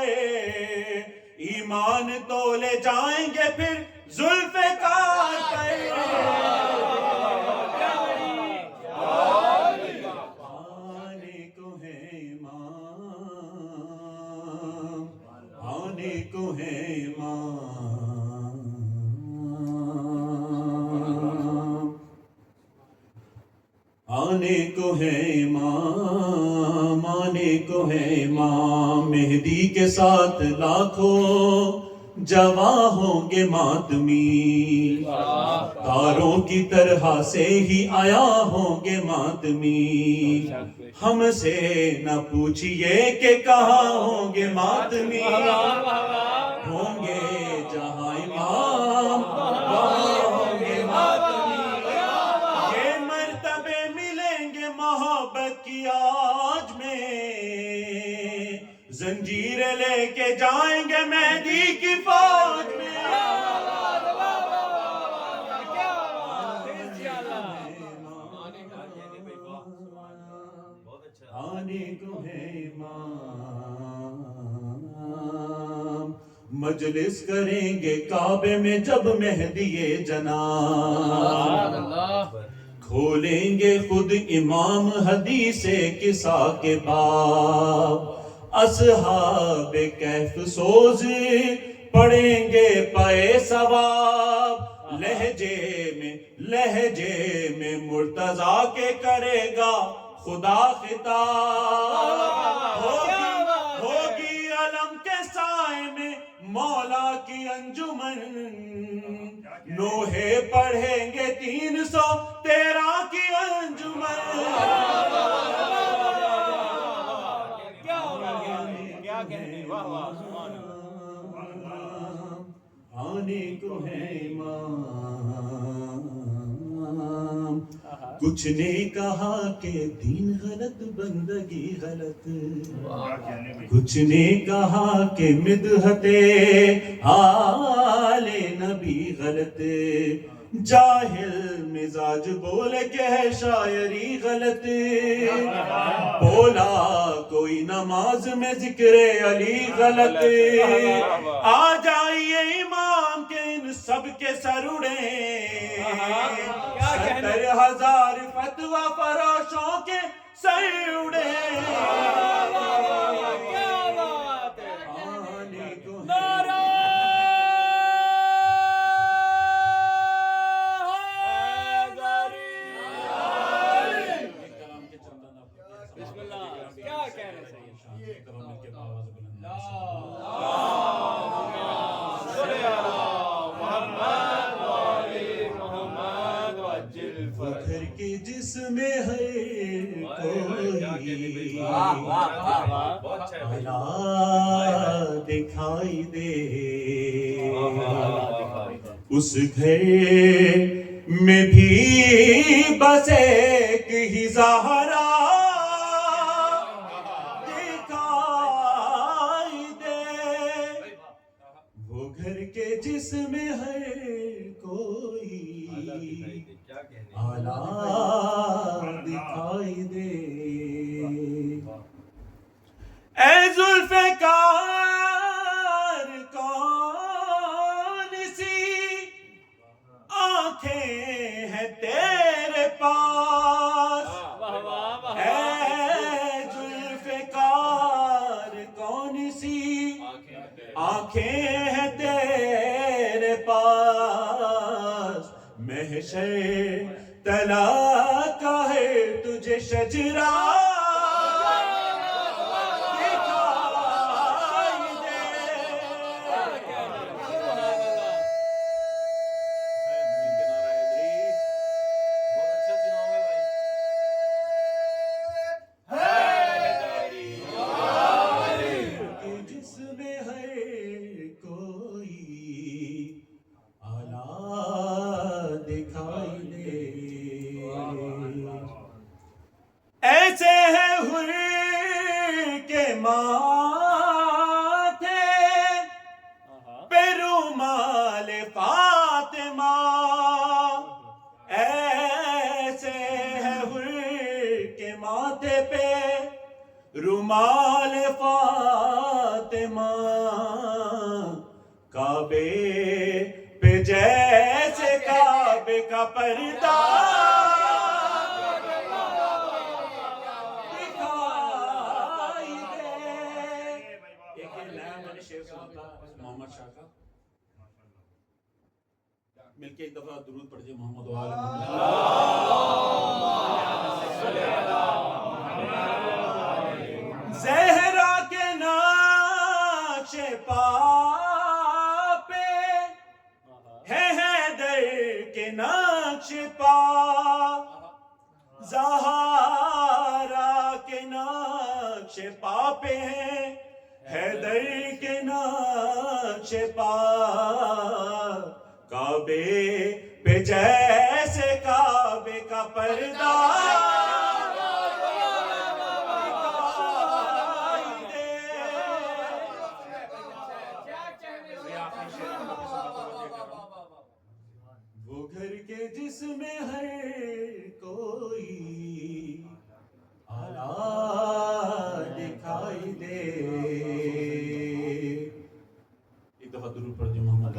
پر ایمان تو لے جائیں گے پھر ذوالفقار پر آنے کو ہے امام آنے کو ہے امام آنے کو ہے امام آنے کو ہے امام مہدی کے ساتھ لاکھوں جواں ہوں گے ماتمی تاروں کی طرح سے ہی آیا ہوں گے ماتمی ہم سے نہ پوچھئے کہ کہاں ہوں گے ماتمی ہوں گے جہاں امام وہاں ہوں گے ماتمی یہ مرتبے ملیں گے محبت کی آج میں زنجیریں لے کے جائیں گے مہدی کی فوج میں آنے کو ہے امام مجلس کریں گے کعبے میں جب مہدی جناب کھولیں گے خود امام حدیث قصہ کے باب اصحاب کہف سوز پڑھیں گے پائے ثواب لہجے میں مرتضیٰ کے کرے گا خدا خطاب ہوگی علم کے سائے میں مولا کی انجمن نوحے پڑھیں گے 313 کی انجمن آنے کو ہے امام کچھ نے کہا کہ دین غلط بندگی غلط کچھ نے کہا کہ مدحت آل نبی غلط جاہل مزاج بول کے ہے شاعری غلط بولا کوئی نماز میں ذکر علی غلط آ جائیے امام کے ان سب کے سر اڑیں 70,000 فتویٰ فروشوں کے سر اڑیں گھر کے جس میں ہے کوئی بھلا دکھائی دے اس گھر میں بھی بس ایک ہی زہرا دکھائی دے وہ گھر کے جس میں ہے کوئی آلہ دکھائی دے اے ذوالفقار کون سی آنکھیں ہیں تیرے پاس اے ذوالفقار کون سی آنکھیں ہیں تیرے پاس محشر تلا کا ہے تجھے شجرہ دکھائی دے جس میں ہے کوئی آلہ دکھائی دے ایسے ہے حر کے ماتھے پہ رومال فاطمہ ایسے ہے حر کے ماتھے پہ رومال جمال فاطمہ کعبے پہ جیسے کعبے کا پردہ دکھائی دے. ایک نیا میں نے شعر سنا تھا محمد شاہ کا, مل کے ایک دفعہ درود پڑھیے محمد و آل محمد. زہرا کے نقش پا پہ ہے حیدر کے نقش پا, زہرا کے نقش پا پہ ہے حیدر کے نقش پا, کعبے پہ جیسے کعبے کا پردہ دکھائی دے. وہ گھر کے جس میں ہر کوئی آلہ دکھائی دے. ایک دفعہ درود پڑھ جو محمد.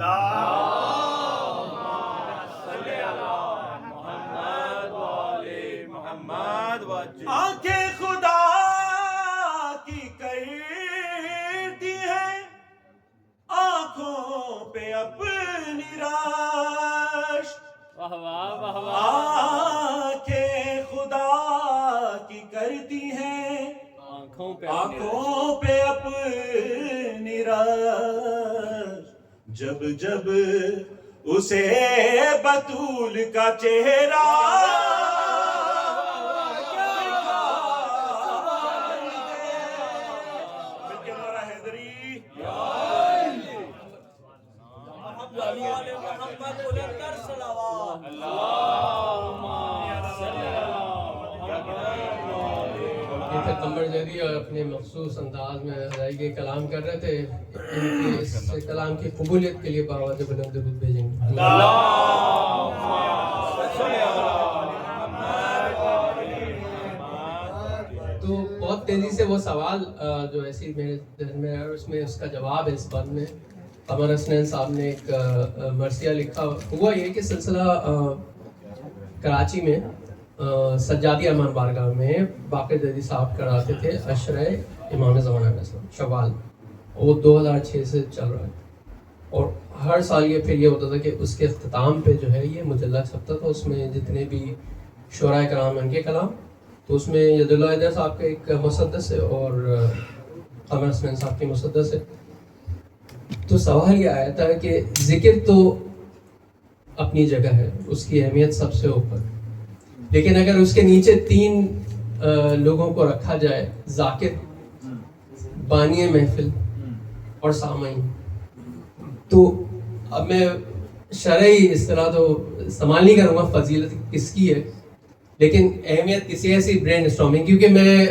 آنکھیں خدا کی کرتی ہیں آنکھوں پہ اپنی رش, آنکھیں خدا کی کرتی ہیں آنکھوں پہ اپنی رش, جب جب اسے بطول کا چہرہ پیغمبر جدی اور اپنے مخصوص انداز میں ادائیگی کلام کر رہے تھے. ان کی اس کلام کی قبولیت کے لیے باوجہ بلند درود بھیجیں گے. تو بہت تیزی سے وہ سوال جو ایسی میرے ذہن میں ہے اس میں اس کا جواب ہے. اس بات میں قمر حسنین صاحب نے ایک مرثیہ لکھا. ہوا یہ کہ سلسلہ کراچی میں سجادی امان بارگاہ میں باقر جدی صاحب کراتے تھے عشرہ امام زمانہ علیہ السلام شوال, وہ 2006 سے چل رہا ہے. اور ہر سال یہ پھر یہ ہوتا تھا کہ اس کے اختتام پہ جو ہے یہ مجلہ چھپتا تھا. اس میں جتنے بھی شعراء کرام ان کے کلام, تو اس میں ید اللہ حیدر صاحب کا ایک مسدس ہے اور قمر حسنین صاحب کی مسدس ہے. تو سوال یہ آیا تھا کہ ذکر تو اپنی جگہ ہے, اس کی اہمیت سب سے اوپر, لیکن اگر اس کے نیچے 3 لوگوں کو رکھا جائے, ذاکر, بانی محفل اور سامعین, تو اب میں شرعی اس طرح تو استعمال نہیں کروں گا فضیلت کس کی ہے, لیکن اہمیت کسی ایسی برین اسٹارمنگ, کیونکہ میں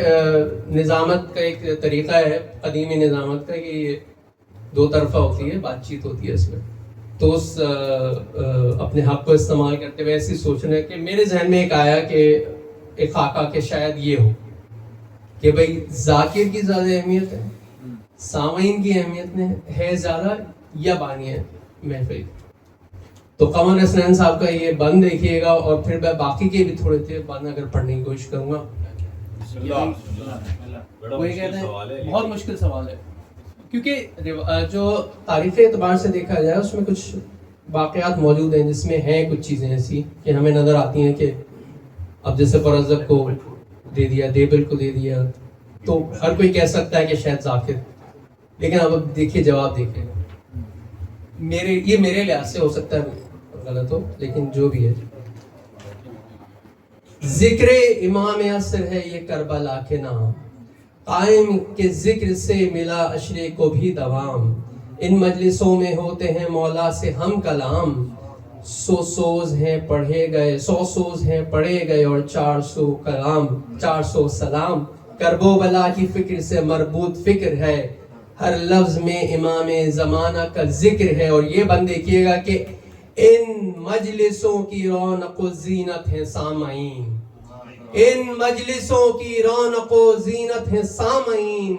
نظامت کا ایک طریقہ ہے قدیمی نظامت کا کہ یہ 2 طرفہ ہوتی ہے, بات چیت ہوتی ہے اس میں. تو اس اپنے حق کو استعمال کرتے ہوئے ایسی سوچنا ہے کہ میرے ذہن میں ایک آیا کہ ایک خاکہ کہ شاید یہ ہو کہ بھئی ذاکر کی زیادہ اہمیت ہے, سامعین کی اہمیت ہے زیادہ, یا بانی ہے محفل. تو قمر حسنین صاحب کا یہ بند دیکھیے گا اور پھر میں باقی کے بھی تھوڑے تھے بند اگر پڑھنے کی کوشش کروں گا. وہ یہ کہتے ہیں بہت مشکل سوال ہے, کیونکہ جو تاریخی اعتبار سے دیکھا جائے اس میں کچھ واقعات موجود ہیں جس میں ہیں کچھ چیزیں ایسی کہ ہمیں نظر آتی ہیں کہ اب جیسے پرزق کو دے دیا, دیبل کو دے دیا, تو ہر کوئی کہہ سکتا ہے کہ شاید ذاکر, لیکن اب دیکھیے جواب دیکھیں. یہ میرے لحاظ سے ہو سکتا ہے غلط ہو, لیکن جو بھی ہے. ذکر امام عصر ہے یہ کربلا کے نام, قائم کے ذکر سے ملا عشرے کو بھی دوام, ان مجلسوں میں ہوتے ہیں مولا سے ہم کلام, 100 سوز ہیں پڑھے گئے 100 سوز ہیں پڑھے گئے اور 400 کلام 400 سلام, کرب و بلا کی فکر سے مربوط فکر ہے, ہر لفظ میں امام زمانہ کا ذکر ہے. اور یہ بند دیکھیے گا کہ ان مجلسوں کی رونق و زینت ہے سامعین, ان مجلسوں کی رونق و زینت ہے سامعین،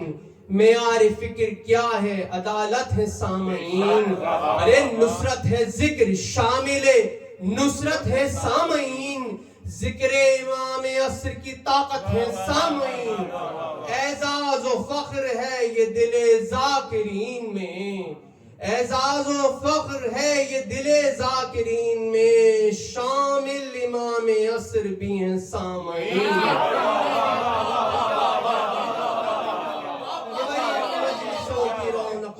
معیار فکر کیا ہے عدالت ہے سامعین، ارے نصرت ہے ذکر شامل نصرت ہے سامعین، ذکر امام عصر کی طاقت ہے سامعین، اعزاز و فخر ہے یہ دل ذاکرین میں، اعزاز و فخر ہے یہ دل ذاکرین میں، شامل امام عصر بھی ہیں سامعین۔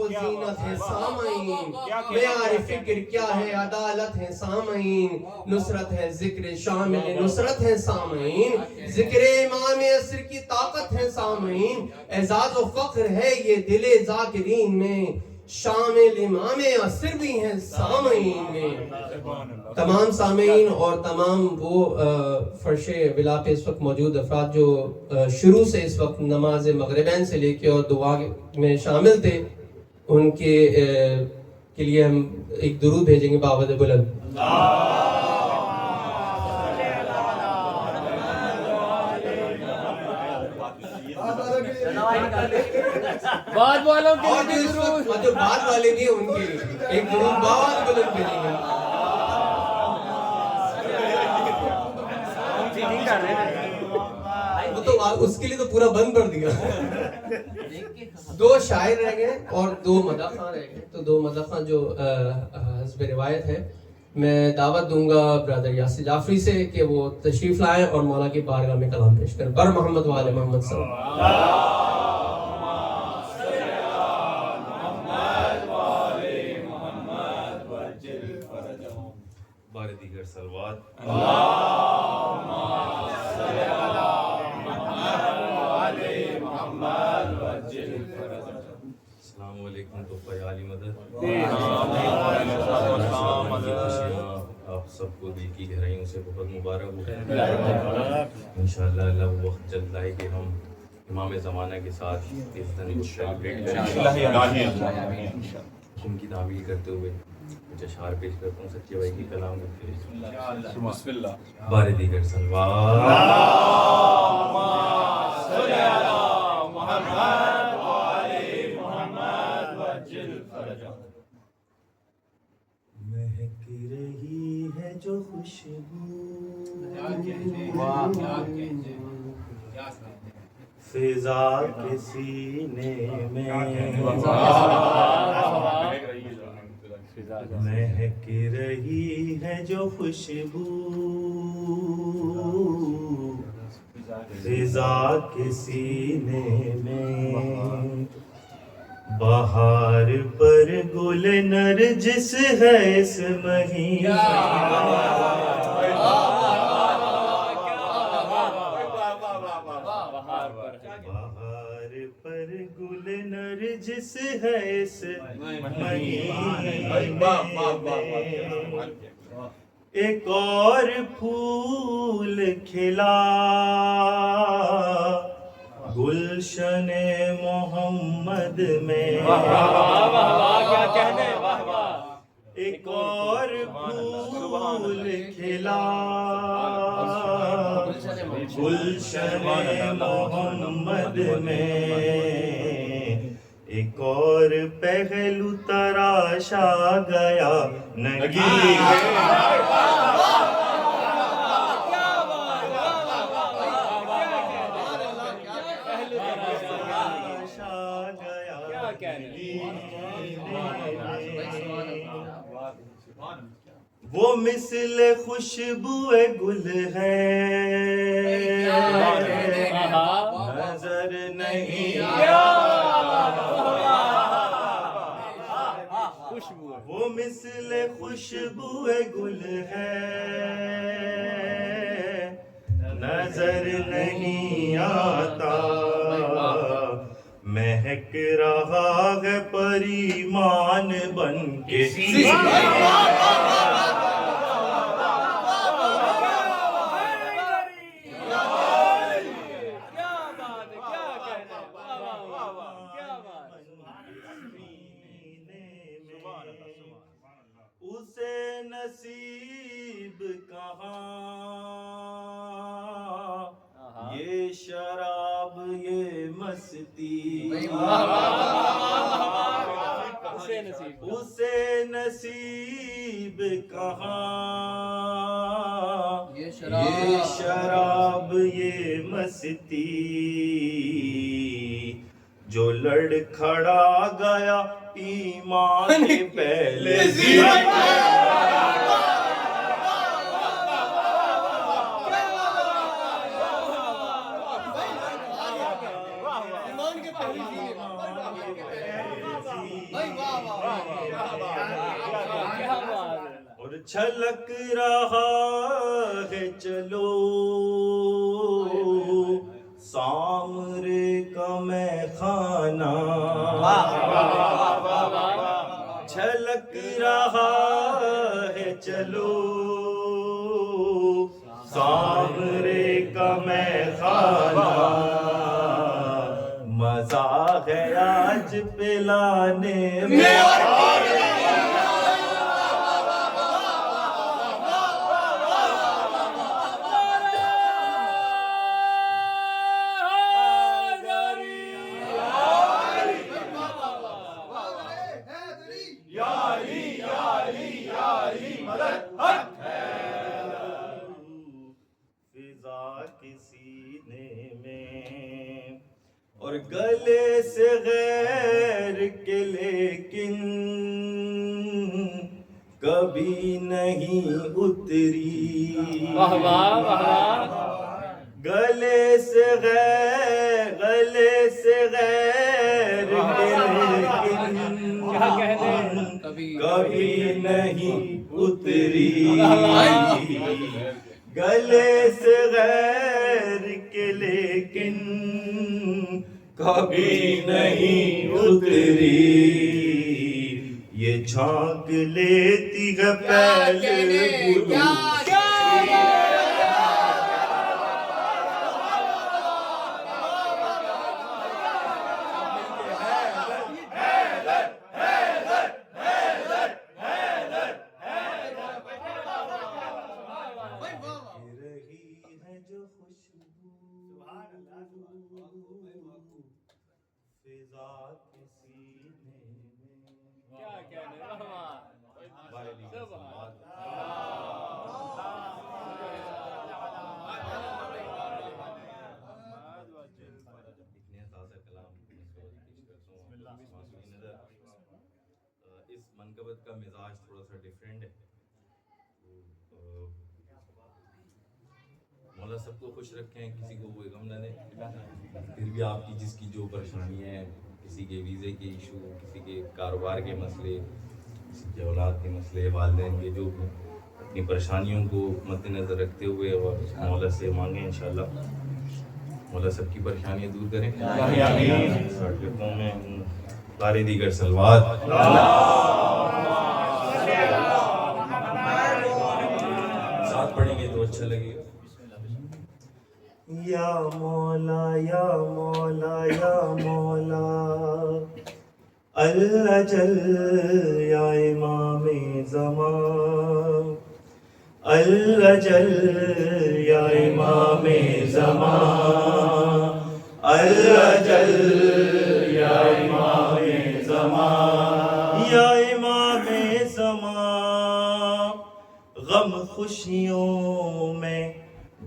زینت ہے سامعین، معیار فکر کیا ہے عدالت ہے سامعین، نصرت ہے ذکر شامل نصرت ہے سامعین، ذکر امام عصر کی طاقت ہے سامعین، اعزاز و فخر ہے یہ دل ذاکرین میں، شامل امام عصر بھی ہیں سامعین میں۔ تمام سامعین اور تمام وہ فرش بلا پہ اس وقت موجود افراد جو شروع سے اس وقت نماز مغربین سے لے کے اور دعا میں شامل تھے، ان کے لیے ہم ایک درود بھیجیں گے بآواز بلند۔ بعد والوں کے اور جو بعد والے بھی ہیں ان کے لیے ایک درود بآواز بلند بھیجیں گے۔ وہ تو اس کے لیے تو پورا بند کر دیا۔ دو شاعر رہ گئے اور دو مدح خواں رہ گئے، تو دو مدح خواں جو حسب روایت ہے میں دعوت دوں گا برادر یاسر جعفری سے کہ وہ تشریف لائیں اور مولا کی بارگاہ میں کلام پیش کریں۔ بر محمد وآل محمد صلی اللہ علیہ وسلم۔ بار دیگر صلوات السلام علیکم تو عالی مدد آپ سب کو دل کی گہرائیوں سے بہت مبارک ہو۔ انشاءاللہ اللہ وہ وقت جلد آئے کہ ہم امام زمانہ کے ساتھ اس دن کو سیلیبریٹ کریں، ان کی تعمیل کرتے ہوئے کچھ اشعار پیش کرتا ہوں سچے بھائی کی کلام بسم اللہ۔ بار دیگر مہک رہی ہے جو خوشبو فضا کے سینے میں، مہک رہی ہے جو خوشبو فضا کے سینے میں، بہار پر گل نرجس ہے اس مہینے، بہار پر گل نرجس ہے اس مہینے میں، ایک اور پھول کھلا گلشن محمد میں، ایک اور پھول کھلا گلشن محمد میں، ایک اور پہلو تراشا گیا نگین وہ مثل خوشبو گل ہے نظر نہیں وہ مثل خوشبو گل ہے نظر نہیں آتا، مہک رہا ہے پریمان بن کے اسے نصیب کہاں مستی اسے نصیب کہاں یہ یہ شراب یہ مستی جو لڑکھڑا گیا ایمان کے پہلے اور چھلک رہا ہے چلو سامرے کا میں خانہ چھلک رہا ہے چلو سامرے کا میں خانہ مزہ ہے آج پلانے میں اور گلے سے غیر کے لیکن کبھی نہیں اتری گلے سے غیر کے لیکن کبھی نہیں اتری گلے سے غیر کے لیکن کبھی نہیں اتری یہ جھانک لیتی ہے پہلے بلو اس منقبت کا مزاج تھوڑا سا ڈیفرنٹ ہے مولا سب کو خوش رکھیں کسی کو کوئی غم نہ دے پھر بھی آپ کی جس کی جو پریشانی ہے کسی کے ویزے کے ایشو کسی کے کاروبار کے مسئلے کسی کے اولاد کے مسئلے والدین کے جو اپنی پریشانیوں کو مد نظر رکھتے ہوئے اور مولا سے مانگیں انشاءاللہ مولا سب کی پریشانیاں دور کریں میں سارے دیگر سلوات ساتھ پڑھیں گے تو اچھا لگے گا یا مولا یا مولا یا مولا اللہ جل یا امام زمان اللہ جل یا امام زمان اللہ جل یا امام زمان یا امام زمان غم خوشیوں میں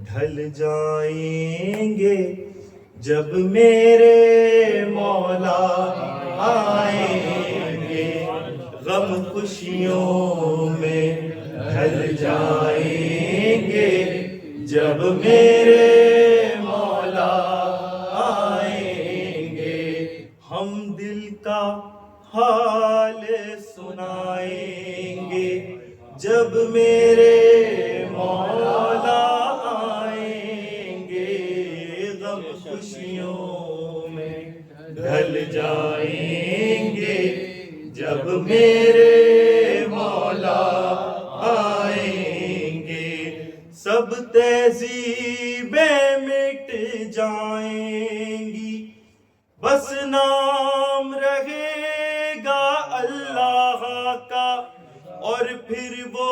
ڈھل جائیں گے جب میرے مولا آئیں گے غم خوشیوں میں ڈھل جائیں گے جب میرے مولا آئیں گے ہم دل کا حال سنائیں گے جب میرے مولا آئیں گے غم خوشیوں میں ڈھل جائیں گے جب میرے مولا آئیں گے سب تہذیبیں مٹ جائیں گی بس نام رہے گا اللہ کا اور پھر وہ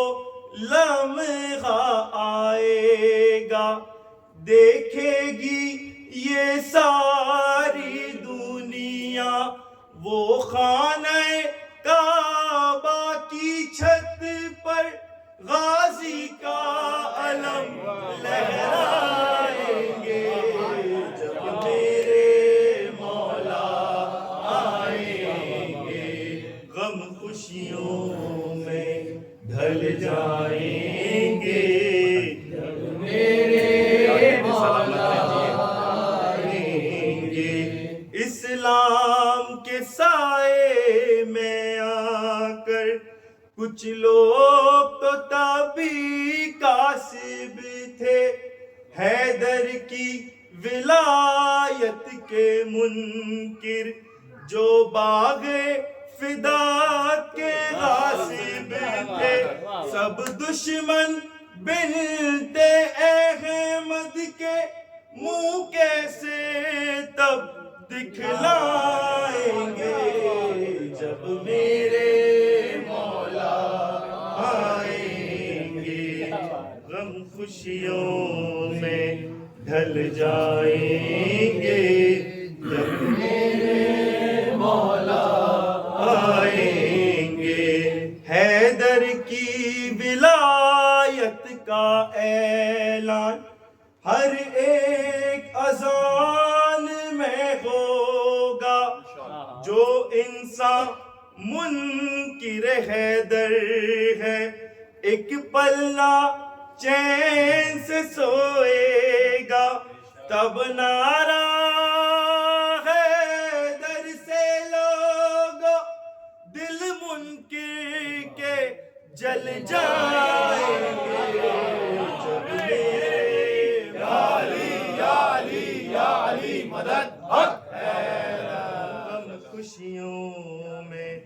لمحہ آئے گا دیکھے گی یہ ساری وہ خانہ کعبہ کی چھت پر غازی کا علم لہرائیں گے جب میرے مولا آئیں گے غم خوشیوں میں ڈھل جائیں گے جب میرے مولا آئیں گے اسلام کے سائے میں آ کر کچھ لوگ تو تبھی کاسب تھے حیدر کی ولایت کے منکر جو باغ فدا کے غاصب تھے سب دشمن بنت احمد کے منہ کیسے تب دکھلائیں گے جب میرے مولا آئیں گے غم خوشیوں میں ڈھل جائیں گے جب میرے مولا آئیں گے حیدر کی ولایت کا اعلان ہر ایک اذان میں ہوگا جو انسان منکر حیدر ہے ایک پل نہ چین سے سوئے گا تب نعرہ حیدر سے لوگ دل منکر کے جل جائیں گے جب میرے علی مدد حق ہے غم خوشیوں میں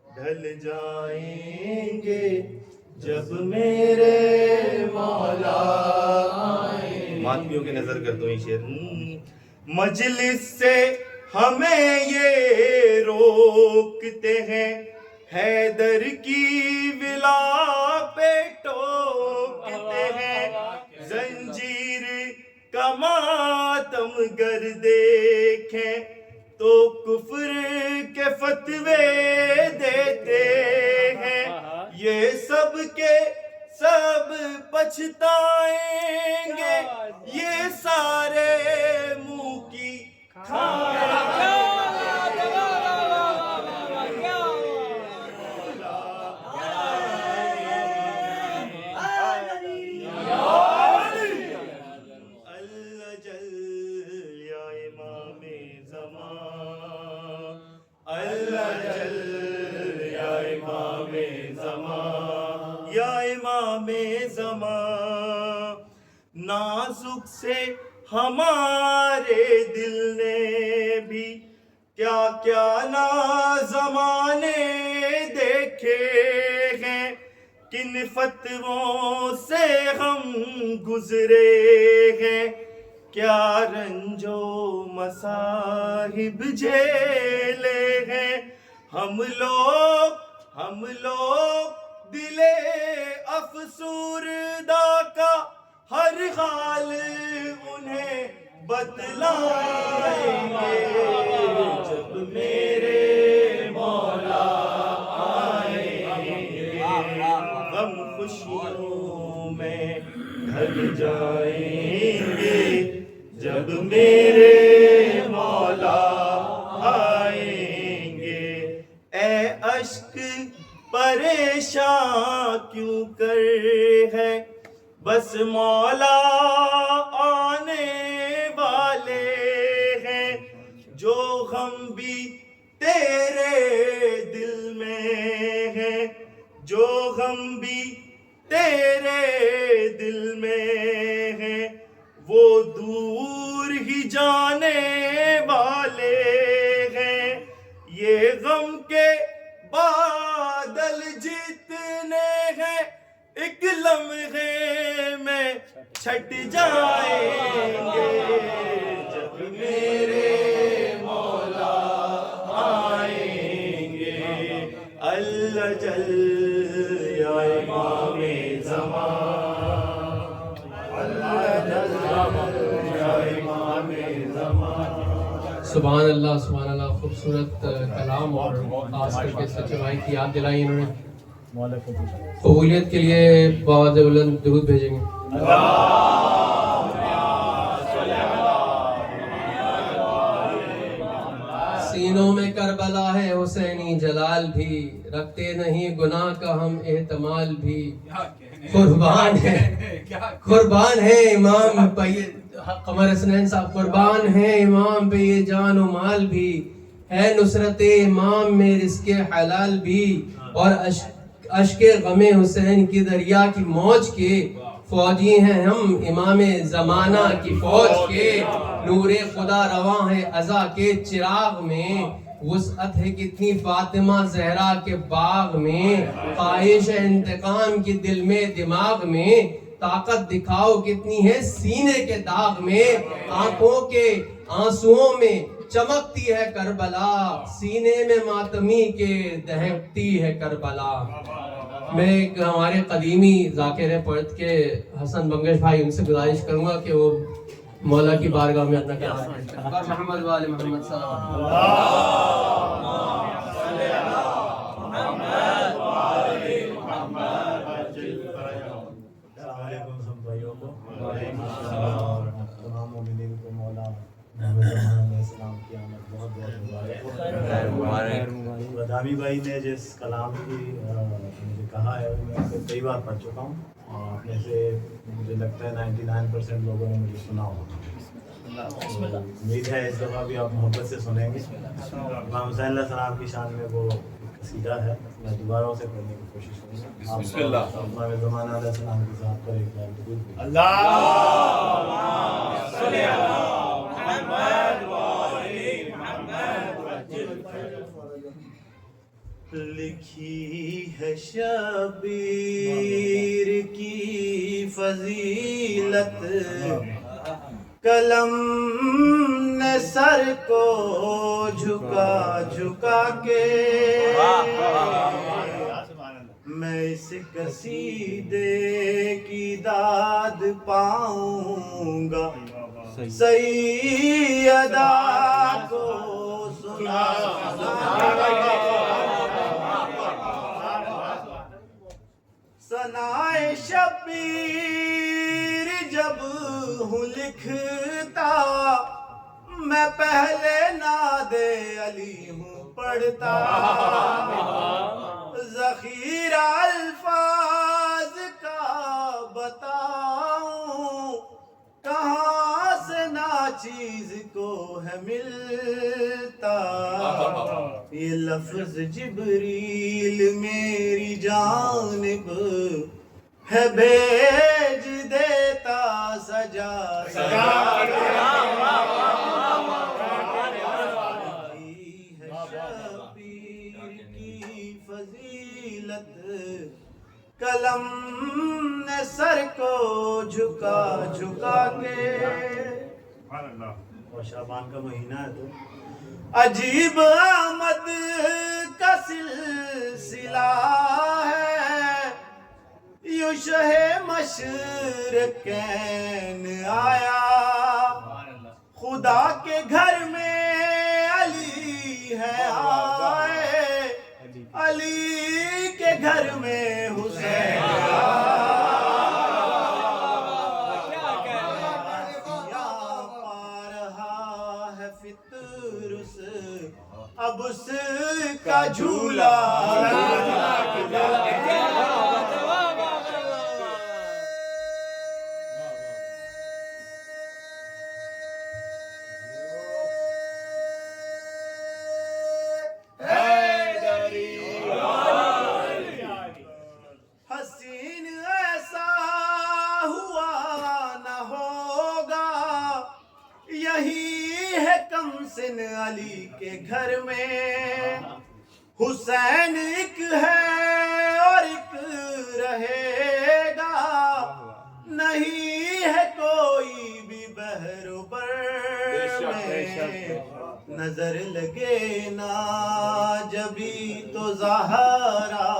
ڈھل جائیں گے جب میرے مولا آئیں گے ماتمیوں کی نظر کرتا ہوں یہ شعر مجلس سے ہمیں یہ روکتے ہیں حیدر کی ولا پہ ٹوکتے ہیں زنجیر کا ماتم گر دیکھیں تو کفر کے فتوے دیتے ہیں یہ سب کے سب پچھتائیں گے یہ سارے منہ کی کھائیں گے یا امام زمان نازک سے ہمارے دل نے بھی کیا کیا زمانے دیکھے ہیں کن فتووں سے ہم گزرے ہیں کیا رنج و مصائب جھیلے ہیں ہم لوگ دل افسردہ کا ہر حال انہیں بتلائیں گے جب میرے مولا آئیں گے غم خوشیوں میں ڈھل جائیں گے جب میرے مولا آئیں گے اے اشک پریشان کیوں کر ہے بس مولا آنے والے ہیں جو غم بھی تیرے دل میں ہے جو غم بھی تیرے دل میں ہے وہ دور ہی جانے والے ہیں یہ غم کے بادل جتنے ہیں ایک لمحے میں چھٹ جائیں گے جب میرے مولا آئیں گے اللہ جل یا امام زمان اللہ جل یا امام زمان سبحان اللہ خوبصورت کلام اور خاص کر کے سچے بھائی کی یاد دلائی انہوں نے. قبولیت کے لیے بہت بلند درود بھیجیں گے. سینوں میں کربلا ہے حسینی جلال بھی، رکھتے نہیں گناہ کا ہم احتمال بھی. قربان ہے امام پہ قمر حسنین صاحب، قربان ہے امام پہ یہ جان و مال بھی، ہے نصرت امام میں رزق حلال بھی، اور اشک غم حسین کی دریا کی موج کے فوجی ہیں ہم امام زمانہ کی فوج کے. نور خدا رواں ہے ازا کے چراغ میں، وسعت ہے کتنی فاطمہ زہرا کے باغ میں، خواہش ہے انتقام کی دل میں دماغ میں، طاقت دکھاؤ کتنی ہے سینے کے داغ میں. آنکھوں کے آنسوؤں میں چمکتی ہے کربلا، سینے میں ماتمی کے دہکتی ہے کربلا. میں ایک ہمارے قدیمی ذاکر پرت کے حسن بنگش بھائی، ان سے گزارش کروں گا کہ وہ مولا کی بارگاہ میں اپنا کلام محمد والے محمد صلی اللہ علیکم سب بھائیوں کو اور تمام مومنین کو مولا محمد علیہ السلام کی آمد بہت بہت مبارک. بدامی بھائی نے جس کلام کی مجھے کہا ہے وہ میں اسے کئی بار پڑھ چکا ہوں، اور آپ میں سے مجھے لگتا ہے 99% لوگوں نے مجھے سنا ہوگا. امید ہے اس دفعہ بھی آپ محبت سے سنیں گے. امام حسین علیہ السلام کی شان میں وہ قصیدہ ہے، میں دوبارہ اسے پڑھنے کی کوشش کروں گا. بسم اللہ. امام زمانہ علیہ السلام کی ذات پر ایک بار درود. اللہم صلی علی محمد و آل محمد. لکھی ہے شبیر کی فضیلت، قلم نے سر کو جھکا جھکا کے، میں اس قصیدے کی داد پاؤں گا، سیدہ کو سنا. ثنائے شبیر جب ہوں لکھتا، میں پہلے ناد علی ہوں پڑھتا. ذخیرہ الفاظ کا بتاؤں، کہاں سے ناچیز کو ہے ملتا. یہ لفظ جبریل میری جانب ہے بھیج دیتا سجا سجا. قلم نے سر کو جھکا جھکا کے. اور شعبان کا مہینہ ہے تو عجیب آمد کا سلسلہ ہے، یوں شہ مشرقین آیا، خدا کے گھر میں علی ہے آئے، علی کے گھر میں حسین پا رہا ہے فطر اب اس کا جھولا. حسین ایسا ہوا نہ ہوگا، یہی ہے کم سن علی کے گھر میں. حسین ایک ہے اور ایک رہے گا، نہیں ہے کوئی بھی بحر و بر میں. نظر لگے نا جبھی تو زہرا،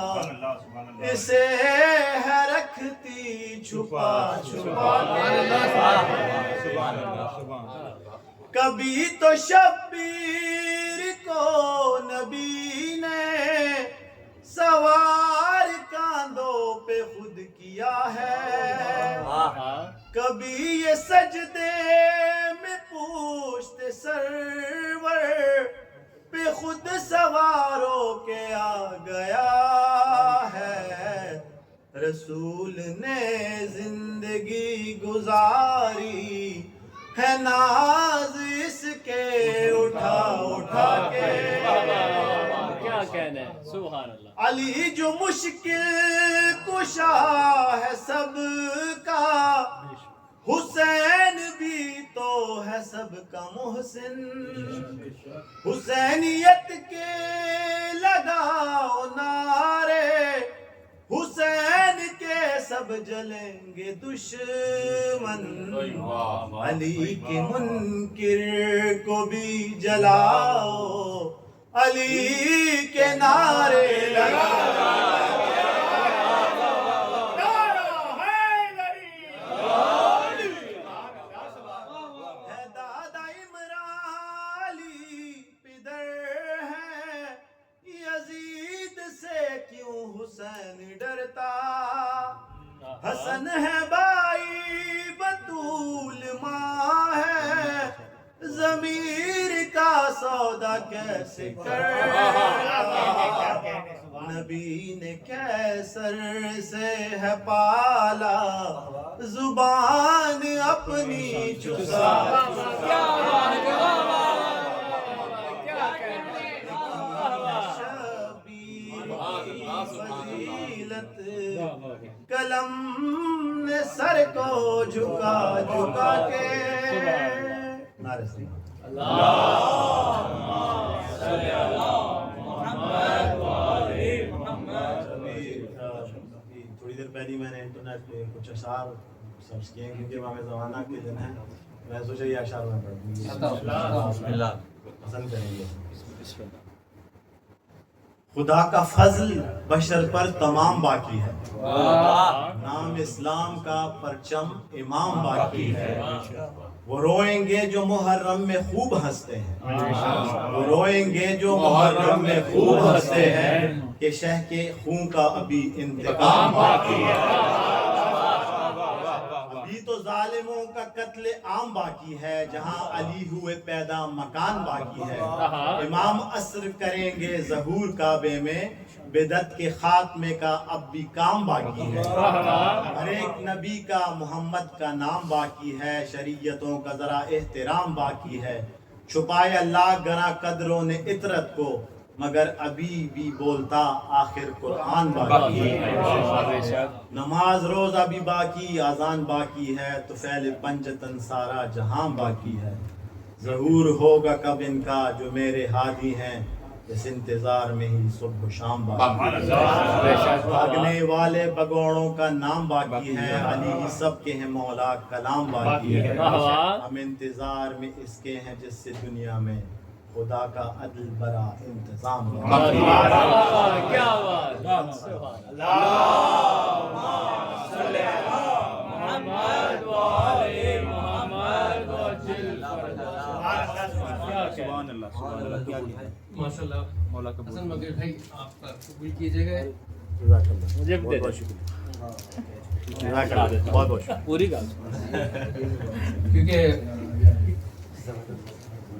اسے ہے رکھتی چھپا چھپا. کبھی تو شبیر کو نبی نے سوار کاندھوں پہ خود کیا ہے، کبھی یہ سجدے میں پوچھتے سرور پہ خود سوار ہو کے آ گیا ہے، رسول نے زندگی گزاری ہے ناز اس کے اٹھا اٹھا کے، کیا کہنا ہے، سبحان اللہ۔ علی جو مشکل کشا ہے سب کا، حسین بھی تو ہے سب کا محسن، حسینیت کے لگاؤ نعرے، حسین کے سب جلیں گے دشمن، علی کے منکر کو بھی جلاؤ، علی کے نعرے لگاؤ۔ دادا عمران علی پدر ہے، یزید سے کیوں حسین ڈرتا، حسن ہے بھائی بطول ماں ہے، ضمیر کا سودا کیسے کرتا، نبی نے کیسر سے ہے پالا، زبان اپنی چسا، فضیلت قلم نے سر کو جھکا جھکا کے، نعرہ سے تھوڑی دیر پہلی میں نے انٹرنیٹ پہ کچھ اشعار سرچ کیے کیونکہ امام زمانہ کے دن ہے، میں سوچا یہ اشعار میں پڑھوں گا، پسند کریں گے۔ خدا کا فضل بشر پر تمام باقی ہے، نام اسلام کا پرچم امام باقی ہے، وہ روئیں گے جو محرم میں خوب ہنستے ہیں، وہ روئیں گے جو محرم میں خوب ہنستے ہیں، کہ شہ کے خون کا ابھی انتقام باقی ہے، ابھی تو ظالموں کا قتل عام باقی ہے، جہاں علی ہوئے پیدا مکان باقی ہے، امام عصر کریں گے ظہور کعبے میں، بدعت کے خاتمے کا اب بھی کام باقی ہے، ہر ایک نبی کا محمد کا نام باقی ہے، شریعتوں کا ذرا احترام باقی ہے، چھپائے اللہ گراں قدروں نے عطرت کو، مگر ابھی بھی بولتا آخر قرآن باقی ہے، نماز روزہ بھی باقی، اذان باقی ہے، تو فعل پنجتن سارا جہاں باقی ہے، ظہور ہوگا کب ان کا جو میرے ہادی ہیں، اس انتظار میں ہی صبح و شام باقی ہے، بھاگنے والے بگوڑوں کا نام باقی ہے، علی ہی سب کے ہیں مولا کلام باقی ہے، ہم انتظار میں اس کے ہیں جس سے دنیا میں خدا کا عدل برا انتظام باقی ہے۔ کیا بات، سبحان اللہ، محمد والے محمد ماشاء اللہ حسن مغیر بھائی آپ قبول کیجیے گا، مجھے بھی دے بہت دیں، شکریہ، بہت بہت شکریہ۔ پوری گال، کیونکہ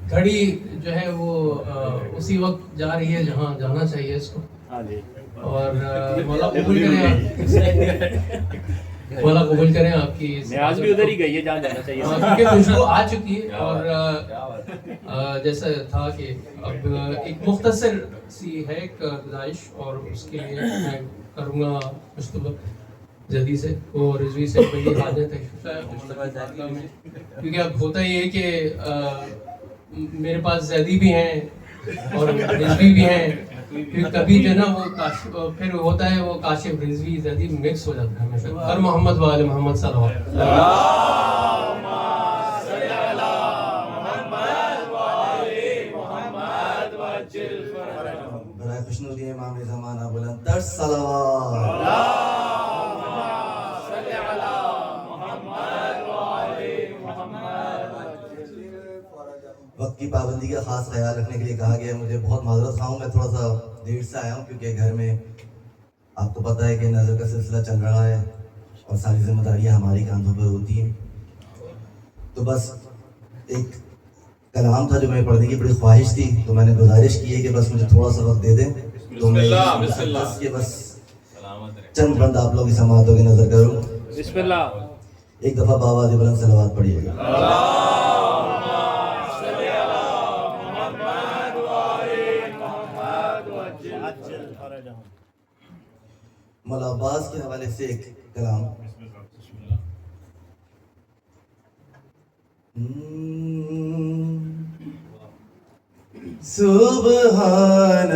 گھڑی جو ہے وہ اسی وقت جا رہی ہے جہاں جانا چاہیے اس کو، اور مولا قبول کریں، مولا قبول کریں آپ کی، میں آج بھی ادھر ہی گئی ہے جہاں جانا چاہیے، کیونکہ خوشبو آ چکی ہے، اور جیسا تھا کہ اب ایک مختصر سی ہے ایک گزارش، اور اس کے لیے میں کروں گا مصطفیٰ زیدی سے، وہ رضوی سے بڑی حاجت ہے، کیونکہ اب ہوتا یہ ہے کہ میرے پاس زیدی بھی ہیں اور رضوی بھی ہیں، کبھی جو ہے نا وہ پھر ہوتا ہے وہ کاشف رضوی زیدی مکس ہو جاتا ہے ہمیشہ، ہر محمد والے محمد صلی اللہ علیہ وسلم۔ برائے خوشنودی امام زمانہ بلند تر صلوات، وقت کی پابندی کا خاص خیال رکھنے کے لیے کہا گیا ہے. مجھے بہت معذرت خواہ ہوں، میں تھوڑا سا دیر سے آیا ہوں کیونکہ گھر میں آپ کو پتہ ہے کہ نظر کا سلسلہ چل رہا ہے اور ساری ذمہ داریاں ہماری کاندھوں پر ہوتی ہیں. تو بس ایک کلام تھا جو میں پڑھنے کی بڑی خواہش تھی، تو میں نے گزارش کی ہے کہ بس مجھے تھوڑا سا وقت دے دیں تو میں بس چند بند آپ لوگ کی سماعتوں کی نظر کروں. بسم اللہ. ایک دفعہ بآواز بلند صلوات پڑھیے گا. مولا عباس کے حوالے سے ایک کلام. سبحان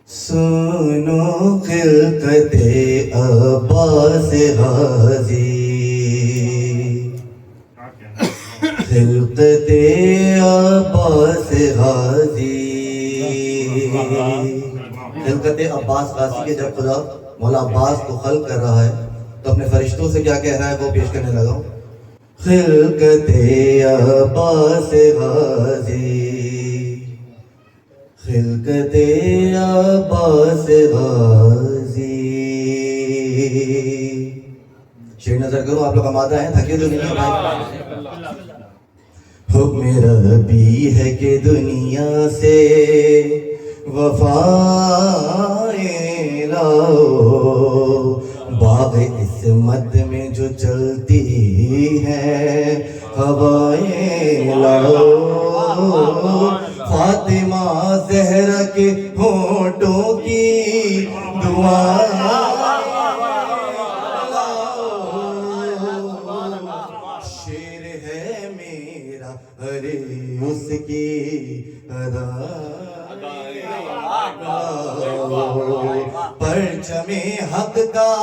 سنو خلقت عباس غازی، خلقت عباس غازی. خلقت عباس غازی کے جب خدا مولا عباس کو خلق کر رہا ہے تو اپنے فرشتوں سے کیا کہہ رہا ہے وہ پیش کرنے لگا ہوں. خلقت عباس غازی، خلقت عباس غازی. شیر نظر کرو، آپ لوگ آمادہ ہیں؟ تھکے تو نہیں ہیں بھائی؟ حکم ربی ہے کہ دنیا سے وفائیں لاؤ، باغ عصمت میں جو چلتی ہیں ہوائیں لاؤ. فاطمہ زہرا کے ہونٹوں کی دعا شیر ہے میرا ارے اس کی ادا. پرچم حق کا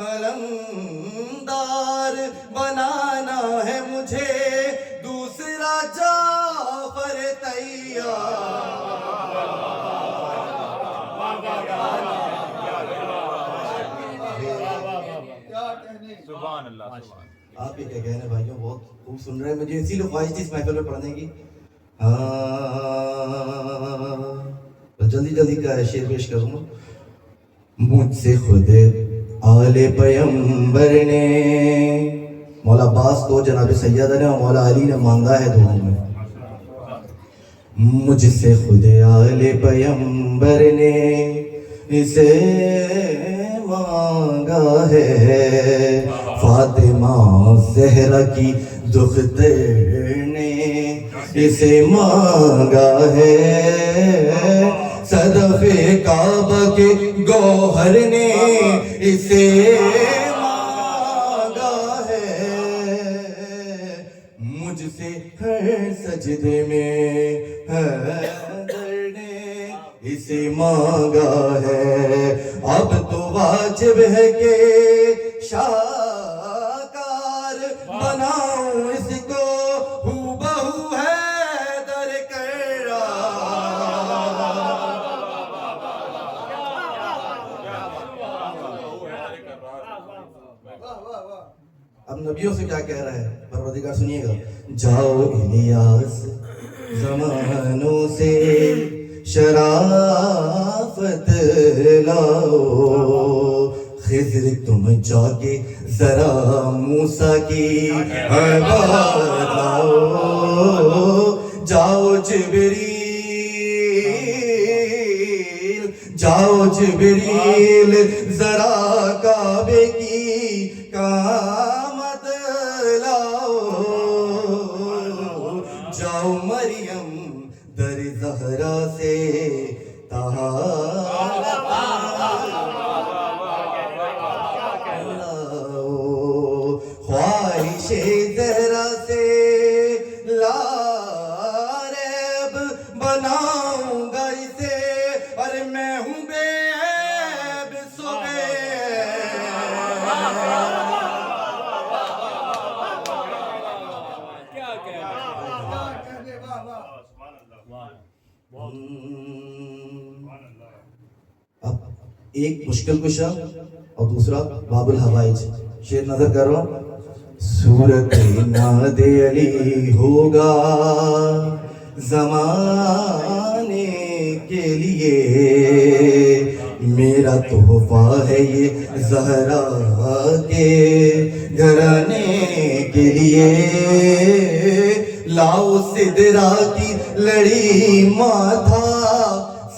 علمدار بنانا ہے مجھے، دوسرا جعفر تیار. آپ یہ کیا کہنے بھائیوں، بہت خوب سن رہے ہیں. مجھے اسی لیے خواہش تھی اس محفل میں پڑھنے کی. جلدی جلدی کا شعر پیش کروں گا. مجھ سے خود آل پیمبر نے، مولا عباس کو جناب سیدہ نے اور مولا علی نے مانگا ہے دونوں میں. مجھ سے خود آل پیمبر نے اسے مانگا ہے، فاطمہ زہرا کی دختر نے اسے مانگا ہے، صدف کعبہ کے گوہر نے اسے مانگا ہے. مجھ سے ہر سجدے میں حیدر نے اسے مانگا ہے. اب تو واجب ہے کہ شاکار بناؤں اس کو، ہو بہو حیدر کر رہا. اب نبیوں سے کیا کہہ رہا ہے پروردگار، سنیے گا. جاؤ الیاس زمانوں سے شرافت لاؤ، خضر تم جا کے ذرا موسیٰ کی عبادت لاؤ. جاؤ جبریل ذرا کعبے کی قامت لاؤ. جاؤ مریم در زہرا سے خواہش زہرا سے لا ریب بناؤں گا اسے، اور میں ہوں بے عیب صبح. ایک مشکل کشا اور دوسرا باب الحوائج. شعر نظر کر رہا ہوں. صورت ناد علی ہوگا زمانے کے لیے، میرا تحفہ ہے یہ زہرا کے گھرانے کے لیے. لاؤ سدرا کی لڑی ماتھا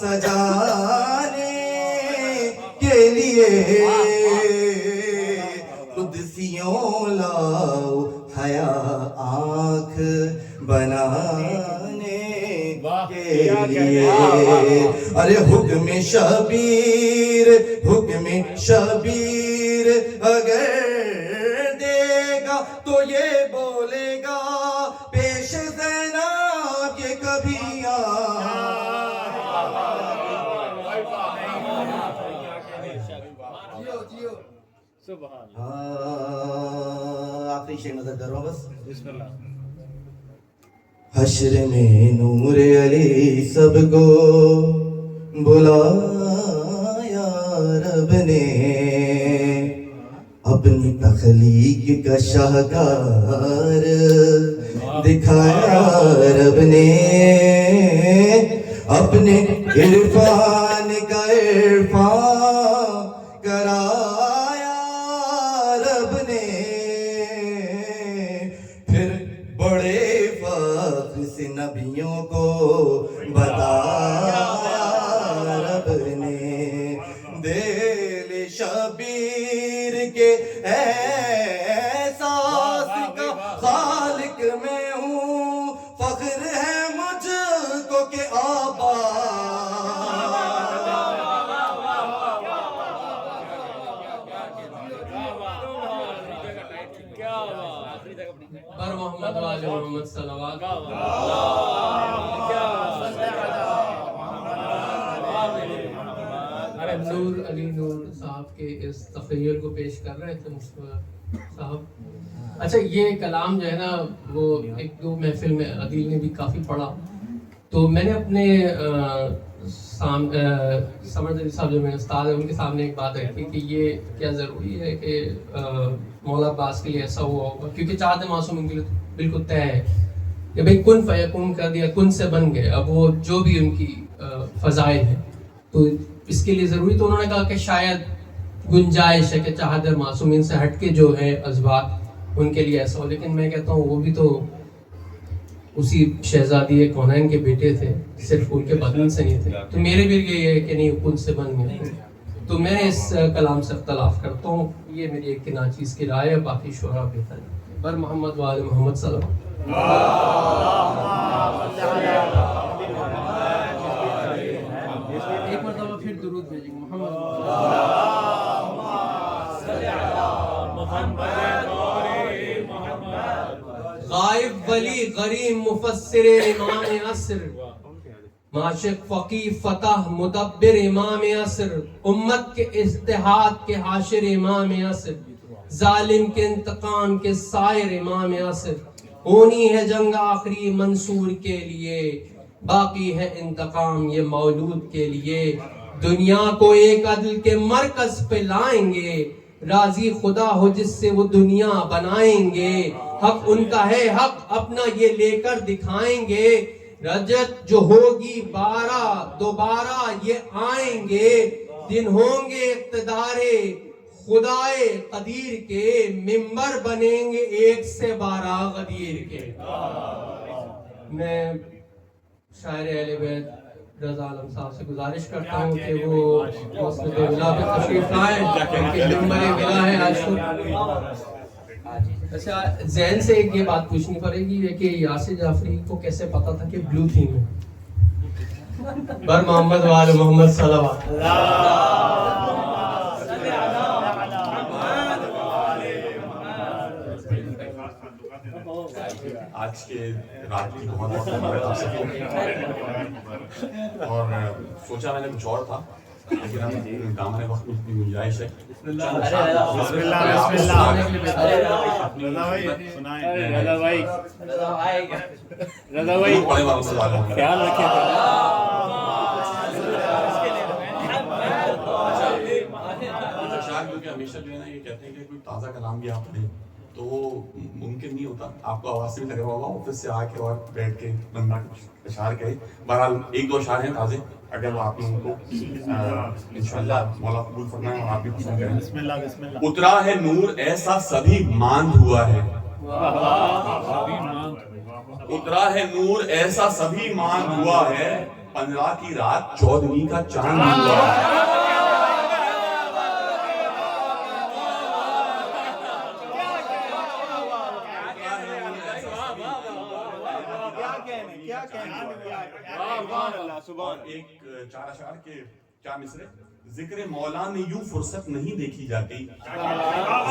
سجانے کے لیے، قدسیوں لاؤ حیا آنکھ بنانے کے لیے. ارے حکم شبیر اگر دے گا تو یہ بولے گا پیش زینب کے کبھی سبحان آخری شعر نظر کر رہا ہوں بس. بسم اللہ. حشر میں نور علی سب کو بلایا رب نے، اپنی تخلیق کا شاہکار دکھایا رب نے، اپنے عرفان کا عرفان کرایا رب نے. پھر بڑے فخر سے نبیوں کو بتایا رب نے. دل شبیر کے احساس کا خالق میں ہوں، فخر ہے مجھ کو کہ آبا. پر محمد والے محمد صلوات. نور علی نور صاحب کے اس تخیل کو پیش کر رہے تھے مصطفیٰ صاحب. اچھا یہ کلام جو ہے نا وہ ایک دو محفل میں عدیل نے بھی کافی پڑھا، تو میں نے اپنے سمر علی صاحب جو میرے استاد ہیں ان کے سامنے ایک بات رکھی کہ یہ کیا ضروری ہے کہ مولا عباس کے لیے ایسا ہوا ہوگا، کیونکہ چاہت معصوم کے لیے بالکل طے ہے کہ بھائی کن فیکون کر دیا، کن سے بن گئے. اب وہ جو بھی ان کی فضائل ہیں تو اس کے لیے ضروری، تو انہوں نے کہا کہ شاید گنجائش ہے کہ چاہت معصومین سے ہٹ کے جو ہے ازواج ان کے لیے ایسا ہو. لیکن میں کہتا ہوں وہ بھی تو اسی شہزادی کونین کے بیٹے تھے، صرف ان کے بدن سے نہیں تھے. تو میرے بھی یہ ہے کہ نہیں کن سے بن گئے. تو میں اس کلام سے اختلاف کرتا ہوں. یہ میری ایک ناچیز کی رائے ہے، باقی شعرا بہتر ہے. بر محمد وآل محمد صلی اللہ علیہ وسلم. ایک مرتبہ پھر درود بھیجیں گے. غائب ولی غریب مفسر امام عصر، معشق فقیہ فتح مدبر امام عصر، امت کے اتحاد کے حاشر امام عصر، ظالم کے انتقام کے سائر امام عصر. ہونی ہے جنگ آخری منصور کے لیے، باقی ہے انتقام یہ مولود کے لیے. دنیا کو ایک عدل کے مرکز پہ لائیں گے، راضی خدا ہو جس سے وہ دنیا بنائیں گے. حق ان کا ہے، حق اپنا یہ لے کر دکھائیں گے. رجت جو ہوگی دوبارہ یہ آئیں گے. دن ہوں گے اقتدار خدائے قدیر کے، ممبر بنیں گے 1 سے 12 غدیر کے. میں شاعر اہل بیت رضا عالم صاحب سے گزارش کرتا ہوں کہ وہ مسجد ولا پہ تشریف لائیں، ان کے ممبر ولا ہے آج تو. اچھا ذہن سے ایک یہ بات پوچھنی پڑے گی کہ یاسر جعفری کو کیسے پتا تھا کہ بلو تھیم ہے؟ بر محمد وآل محمد صلی اللہ علیہ وسلم. آج کے رات کی بہت بہت مبارک آپ سب کو. اور سوچا میں نے کچھ اور تھا لیکن ہم دامن وقت میں اتنی گنجائش ہے. خیال رکھیں. یار کیونکہ ہمیشہ جو ہے نا یہ کہتے ہیں کہ کوئی تازہ کلام بھی آپ پڑھیں تو وہ ممکن نہیں ہوتا. آپ کو آواز سے بھی لگ رہا ہوگا آفس سے آ کے اور بیٹھ کے بندہ اشعار کہے. بہرحال ایک دو اشعار ہیں تازے, اگر وہ آپ لوگوں کو انشاءاللہ مولا قبول فرمائے اور آپ بھی پسند کریں. بسم اللہ بسم اللہ. اترا ہے نور ایسا سبھی ماند ہوا ہے, اترا ہے نور ایسا سبھی ماند ہوا ہے, 15 کی رات 14ویں کا چاند ہوا ہے. ایک 4 اشعار کے 4 مصرے. ذکر مولا میں یوں فرصت نہیں دیکھی جاتی,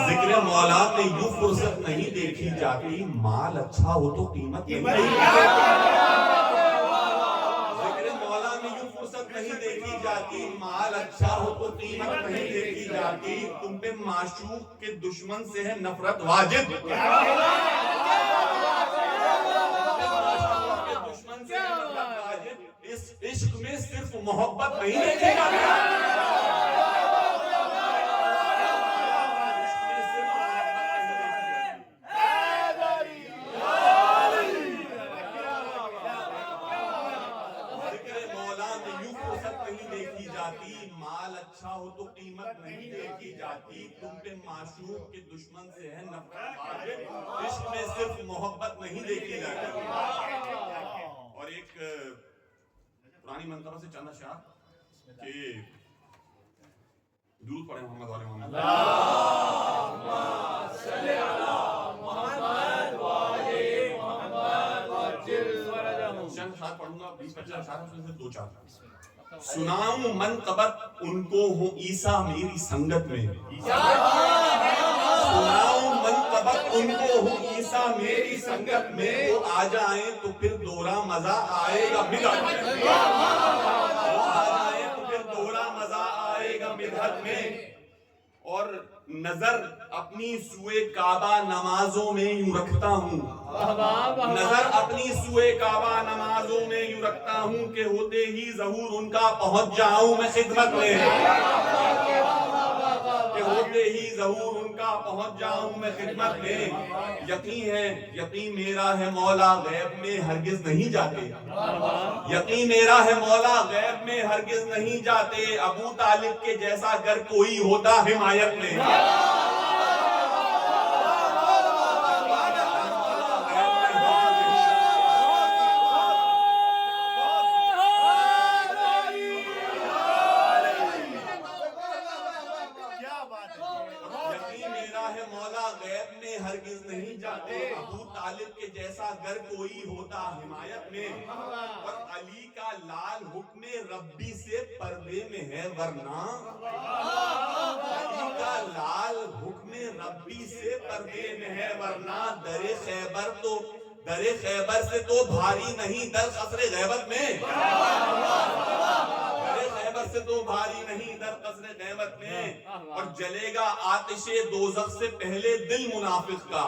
ذکر مولا میں یوں فرصت نہیں دیکھی جاتی, مال اچھا ہو تو قیمت نہیں. ذکر مولا میں یوں فرصت نہیں دیکھی جاتی, مال اچھا ہو تو قیمت نہیں دیکھی جاتی. تم پہ معشوق کے دشمن سے ہے نفرت واجب, اس عشق میں صرف محبت نہیں دیکھی جاتی. مال اچھا ہو تو قیمت نہیں دیکھی جاتی, تم پہ معشوق کے دشمن سے ہے نفرت واجب, عشق میں صرف محبت نہیں دیکھی جاتی. اور ایک پرانی منتبہ سے چند اشعار کہ درود پڑھیں محمد والے محمد. اللہم صلی علی محمد وآلِ محمد. چند اشعار پڑھوں گا, 20-25 اشعار ہیں, اس میں سے 2-4. سناؤں منقبت ان کو ہوں عیسیٰ میری سنگت میں, سناؤں منقبت ان کو ہوں عیسیٰ میری سنگت میں, وہ آ جائیں تو پھر دورہ مزہ آئے گا بدعت میں, وہ آ جائیں تو پھر دورہ مزہ آئے گا بدعت میں. اور نظر اپنی سوئے کعبہ نمازوں میں یوں رکھتا ہوں, نظر اپنی سوئے کعبہ نمازوں میں یوں رکھتا ہوں کہ ہوتے ہی ظہور ان کا پہنچ جاؤں میں خدمت میں, کہ ہوتے ہی ظہور ان کا پہنچ جاؤں میں خدمت میں. یقین ہے, یقین میرا ہے مولا غیب میں ہرگز نہیں جاتے, یقین میرا ہے مولا غیب میں ہرگز نہیں جاتے, ابو طالب کے جیسا اگر کوئی ہوتا حمایت میں, ہرگز نہیں جاتے, ابو طالب کے جیسا اگر کوئی ہوتا حمایت میں. اور علی کا لال حکم ربی سے پردے میں ہے ورنہ, علی کا لال حکم ربی سے پردے میں ہے ورنہ, در خیبر سے تو بھاری نہیں در قصر غیبت میں, سے تو بھاری نہیں در قصر غیبت میں. اور جلے گا آتش دوزخ سے پہلے دل منافق کا,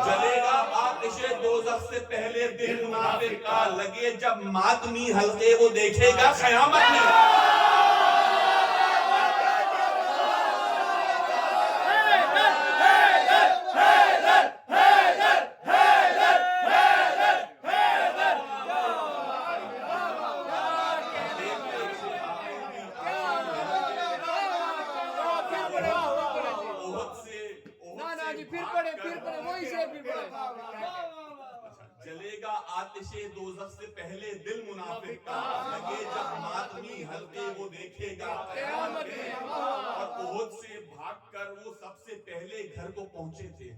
جلے گا آتش دوزخ سے پہلے دل منافق کا, لگے جب ماتمی حلقے وہ دیکھے گا قیامت میں. جلے گا آتش دوزخ سے پہلے دل منافق کا, لگے جب ماتمی حلقے وہ دیکھے گا قیامت میں. اور احد سے بھاگ کر وہ سب سے پہلے گھر کو پہنچے تھے,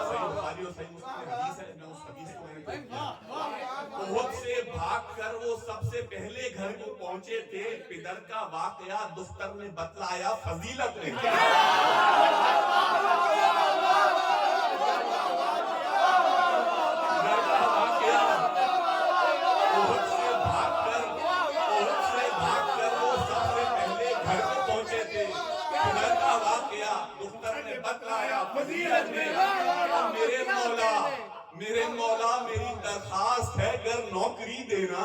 صحیح بخاری اور صحیح مسلم میں حدیث ہے, میں اس حدیث کو میں نے کیا. احد سے بھاگ کر وہ سب سے پہلے گھر کو پہنچے تھے, پدر کا واقعہ دختر نے بتلایا فضیلت میں. میرے مولا میری درخواست ہے گر نوکری دینا,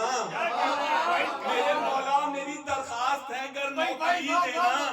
میرے مولا میری درخواست ہے گر نوکری دینا,